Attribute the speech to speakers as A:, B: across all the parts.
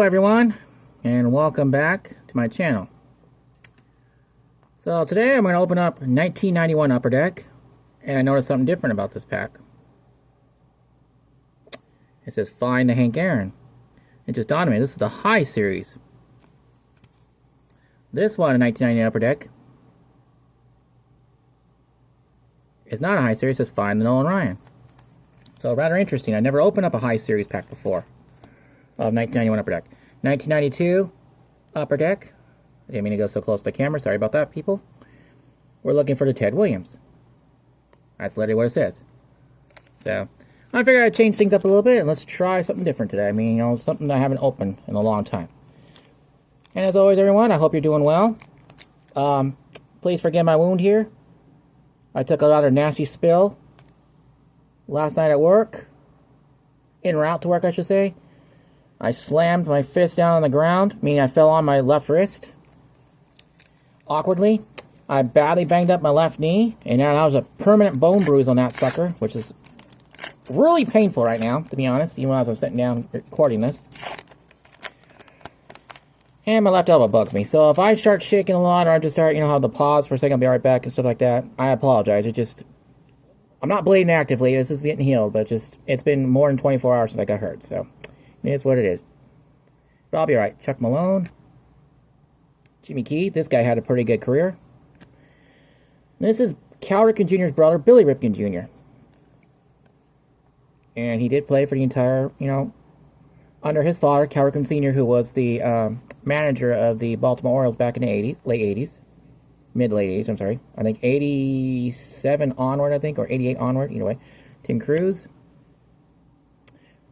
A: Hello everyone, and welcome back to my channel. So today I'm going to open up 1991 Upper Deck, and I noticed something different about this pack. It says Find the Hank Aaron. It just dawned on me, this is the High Series. This one in 1990 Upper Deck is not a High Series, it says Find the Nolan Ryan. So rather interesting. I never opened up a High Series pack before of 1991 Upper Deck. 1992 Upper Deck. I didn't mean to go so close to the camera. Sorry about that, people. We're looking for the Ted Williams. That's literally what it says. So, I figured I'd change things up a little bit and let's try something different today. I mean, you know, something I haven't opened in a long time. And as always, everyone, I hope you're doing well. Please forgive my wound here. I took a rather nasty spill last night at work. En route to work, I should say. I slammed my fist down on the ground, meaning I fell on my left wrist. Awkwardly, I badly banged up my left knee, and now I was a permanent bone bruise on that sucker, which is really painful right now, to be honest, even as I'm sitting down recording this. And my left elbow bugs me, so if I start shaking a lot, or I just start, have the pause for a second, I'll be right back, and stuff like that, I apologize. I'm not bleeding actively, this is getting healed, but it's been more than 24 hours since I got hurt, so it's what it is. But I'll be alright. Chuck Malone. Jimmy Key. This guy had a pretty good career. This is Cal Ripken Jr.'s brother, Billy Ripken Jr. And he did play for the entire, under his father, Cal Ripken Sr., who was the manager of the Baltimore Orioles back in the 80s, late 80s. Mid-late 80s, I'm sorry. I think 87 onward, or 88 onward, either way. Tim Cruz.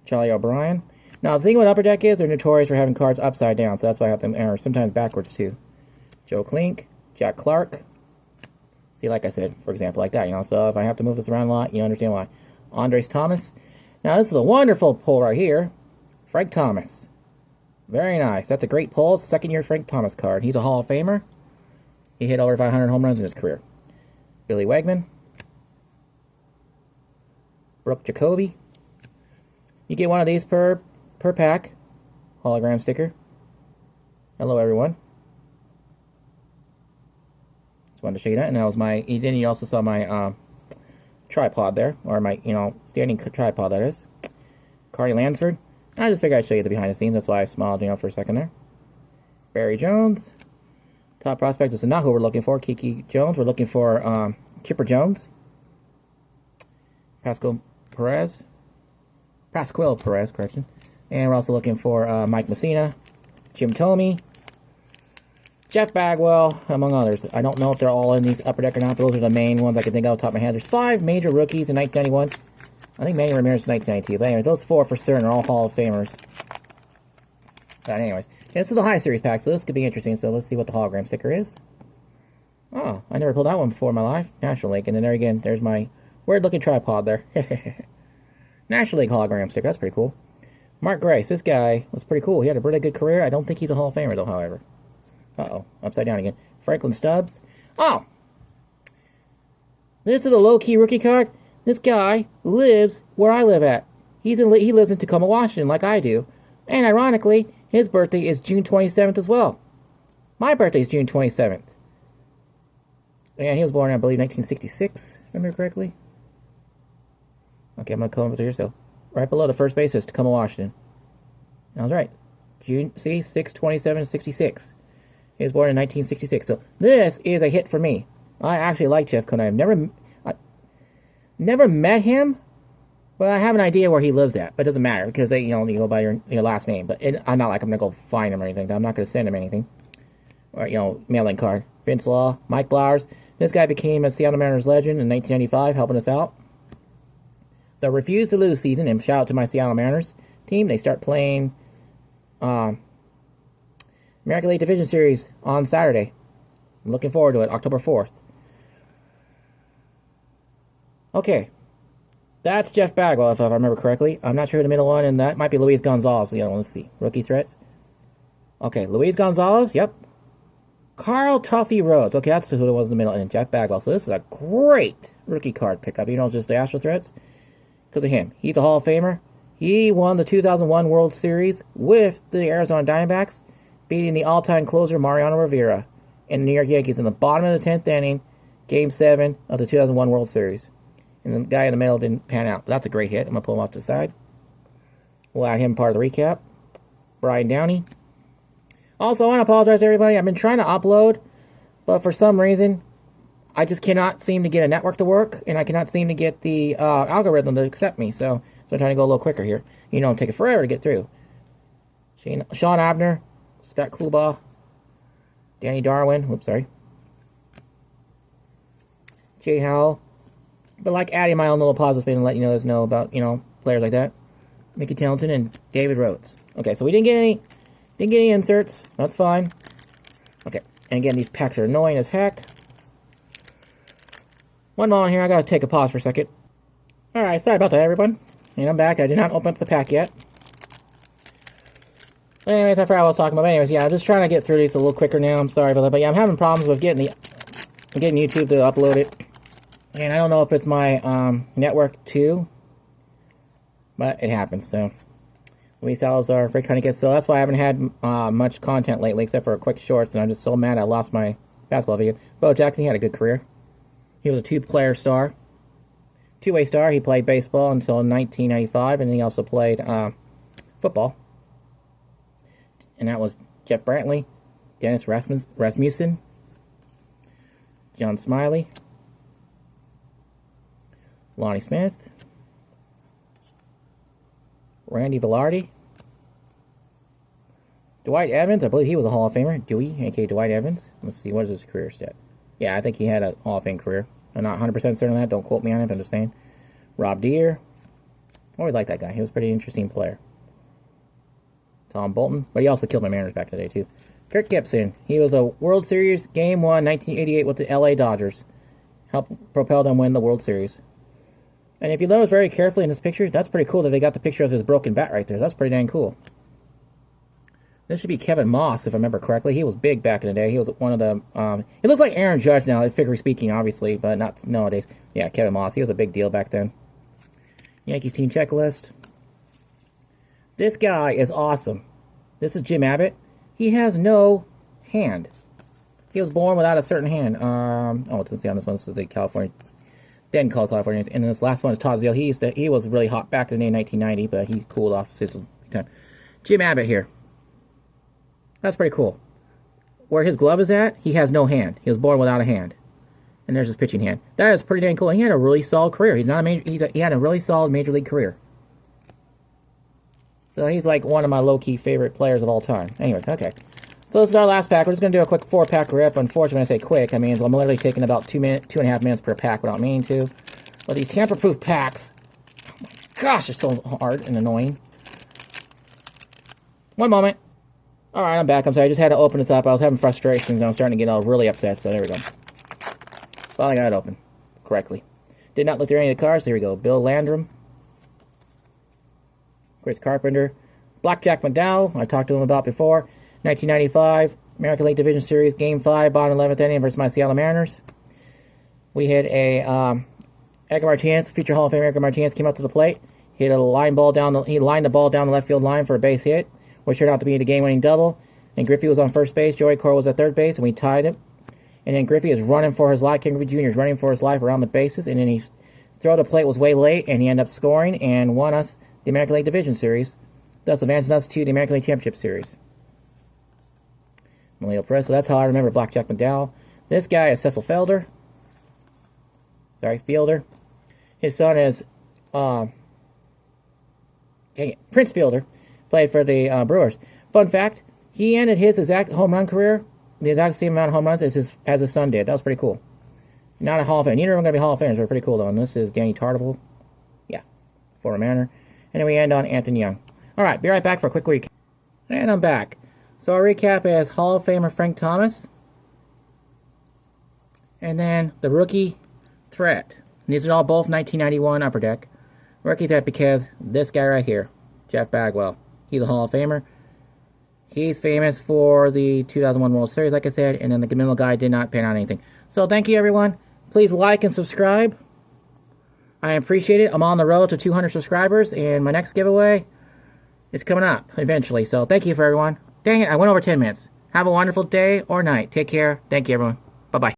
A: Charlie O'Brien. Now, the thing with Upper Deck is they're notorious for having cards upside down, so that's why I have them, or sometimes backwards, too. Joe Klink, Jack Clark. See, like I said, for example, like that, so if I have to move this around a lot, you understand why. Andres Thomas. Now, this is a wonderful pull right here. Frank Thomas. Very nice. That's a great pull. It's a second-year Frank Thomas card. He's a Hall of Famer. He hit over 500 home runs in his career. Billy Wegman. Brooke Jacoby. You get one of these per pack. Hologram sticker. Hello, everyone. Just wanted to show you that. And that was my... Then you also saw my tripod there. Or my, standing tripod, that is. Carly Lansford. I just figured I'd show you the behind the scenes. That's why I smiled, for a second there. Barry Jones. Top prospect is not who we're looking for. Kiki Jones. We're looking for Chipper Jones. Pascual Perez, correction. And we're also looking for Mike Messina, Jim Thome, Jeff Bagwell, among others. I don't know if they're all in these Upper Deck or not. Those are the main ones I can think of off the top of my head. There's 5 major rookies in 1991. I think Manny Ramirez in 1992. But anyways, those 4 for certain are all Hall of Famers. But anyways, this is a High Series pack, so this could be interesting. So let's see what the hologram sticker is. Oh, I never pulled that one before in my life. National League. And then there again, there's my weird-looking tripod there. National League hologram sticker. That's pretty cool. Mark Grace. This guy was pretty cool. He had a pretty good career. I don't think he's a Hall of Famer, though, however. Uh-oh. Upside down again. Franklin Stubbs. Oh! This is a low-key rookie card. This guy lives where I live at. He lives in Tacoma, Washington, like I do. And ironically, his birthday is June 27th as well. My birthday is June 27th. And he was born, I believe, 1966, if I remember correctly. Okay, I'm going to come over here, so right below the first base is Tacoma, Washington. I was right. June, see, 6/27/66. He was born in 1966. So this is a hit for me. I actually like Jeff Conine. I've never met him, but I have an idea where he lives at. But it doesn't matter because they, you go by your last name. But I'm not like I'm going to go find him or anything. I'm not going to send him anything. Or, mailing card. Vince Law, Mike Blowers. This guy became a Seattle Mariners legend in 1995, helping us out. The Refuse to Lose season, and shout out to my Seattle Mariners team. They start playing American League Division Series on Saturday. I'm looking forward to it, October 4th. Okay. That's Jeff Bagwell, if I remember correctly. I'm not sure who the middle one, and that might be Luis Gonzalez. Let's see. Rookie threats. Okay, Luis Gonzalez, yep. Carl Tuffy Rhodes. Okay, that's who it was in the middle, and Jeff Bagwell. So this is a great rookie card pickup. Just the Astro threats. Because of him. He's a Hall of Famer. He won the 2001 World Series with the Arizona Diamondbacks, beating the all-time closer Mariano Rivera and the New York Yankees in the bottom of the 10th inning, Game 7 of the 2001 World Series. And the guy in the middle didn't pan out. But that's a great hit. I'm going to pull him off to the side. We'll add him part of the recap. Brian Downey. Also, I want to apologize to everybody. I've been trying to upload, but for some reason, I just cannot seem to get a network to work, and I cannot seem to get the algorithm to accept me. So I'm trying to go a little quicker here. You know, it'll take it forever to get through. Sean Abner, Scott Coolbaugh, Danny Darwin. Whoops, sorry. Jay Howell. But like adding my own little positive spin and let you guys know about, players like that. Mickey Templeton and David Rhodes. Okay, so we didn't get any inserts. That's fine. Okay, and again, these packs are annoying as heck. One moment here, I gotta take a pause for a second. Alright, sorry about that, everyone. And I'm back. I did not open up the pack yet. Anyways, I forgot what I was talking about. Anyways, yeah, I'm just trying to get through these a little quicker now. I'm sorry about that. But yeah, I'm having problems with getting YouTube to upload it. And I don't know if it's my network too. But it happens, so. Luis Salazar, Rick Honeycutt. So that's why I haven't had much content lately, except for quick shorts. And I'm just so mad I lost my basketball video. Bo Jackson, he had a good career. He was a two-way star. He played baseball until 1995, and he also played football. And that was Jeff Brantley, Dennis Rasmussen, John Smiley, Lonnie Smith, Randy Velarde, Dwight Evans. I believe he was a Hall of Famer. Dewey, a.k.a. Dwight Evans. Let's see, what is his career stat? Yeah, I think he had a Hall of Fame career. I'm not 100% certain on that. Don't quote me on it, but I'm just saying. Rob Deere. Always liked that guy. He was a pretty interesting player. Tom Bolton. But he also killed my Mariners back in the day, too. Kirk Gibson. He was a World Series Game 1, 1988 with the LA Dodgers. Helped propel them win the World Series. And if you notice very carefully in this picture, that's pretty cool that they got the picture of his broken bat right there. That's pretty dang cool. This should be Kevin Moss, if I remember correctly. He was big back in the day. He was one of the... he looks like Aaron Judge now, figuratively speaking, obviously, but not nowadays. Yeah, Kevin Moss. He was a big deal back then. Yankees team checklist. This guy is awesome. This is Jim Abbott. He has no hand. He was born without a certain hand. Let's see on this one. This is the California... Then called California. And this last one is Todd Zeile. He was really hot back in the day, 1990, but he cooled off since time. Jim Abbott here. That's pretty cool. Where his glove is at, he has no hand. He was born without a hand. And there's his pitching hand. That is pretty dang cool. And he had a really solid career. He had a really solid major league career. So he's like one of my low-key favorite players of all time. Anyways, okay. So this is our last pack. We're just going to do a quick 4-pack rip. Unfortunately, when I say quick, I mean I'm literally taking about 2.5 minutes per pack without meaning to. But these tamper-proof packs, oh my gosh, they're so hard and annoying. One moment. Alright, I'm back. I'm sorry, I just had to open this up. I was having frustrations and I was starting to get all really upset, so there we go. Finally got it open correctly. Did not look through any of the cards. Here we go. Bill Landrum. Chris Carpenter. Blackjack McDowell, I talked to him about before. 1995, American League Division Series, Game 5, bottom 11th inning versus my Seattle Mariners. We hit a Edgar Martinez, future Hall of Famer Edgar Martinez came up to the plate. Hit a line ball he lined the ball down the left field line for a base hit, which turned out to be the game-winning double. And Griffey was on first base, Joey Cora was at third base, and we tied it. And then Griffey is running for his life. Ken Griffey Jr. is running for his life around the bases, and then he throw to plate was way late, and he ended up scoring and won us the American League Division Series, thus advancing us to the American League Championship Series. Leo Perez, so that's how I remember Blackjack McDowell. This guy is Cecil Fielder. His son is Prince Fielder, played for the Brewers. Fun fact, he ended his exact home run career, the exact same amount of home runs as his son did. That was pretty cool. Not a Hall of Fame. Neither of them going to be Hall of Famers, but pretty cool though. And this is Danny Tartabull. Yeah, former Mariner. And then we end on Anthony Young. Alright, be right back for a quick recap. And I'm back. So our recap is Hall of Famer Frank Thomas. And then the rookie threat. And these are all both 1991 Upper Deck. Rookie threat because this guy right here, Jeff Bagwell. He's a Hall of Famer. He's famous for the 2001 World Series, like I said. And then the middle guy did not pan out anything. So thank you, everyone. Please like and subscribe. I appreciate it. I'm on the road to 200 subscribers, and my next giveaway is coming up eventually. So thank you for everyone. Dang it, I went over 10 minutes. Have a wonderful day or night. Take care. Thank you, everyone. Bye-bye.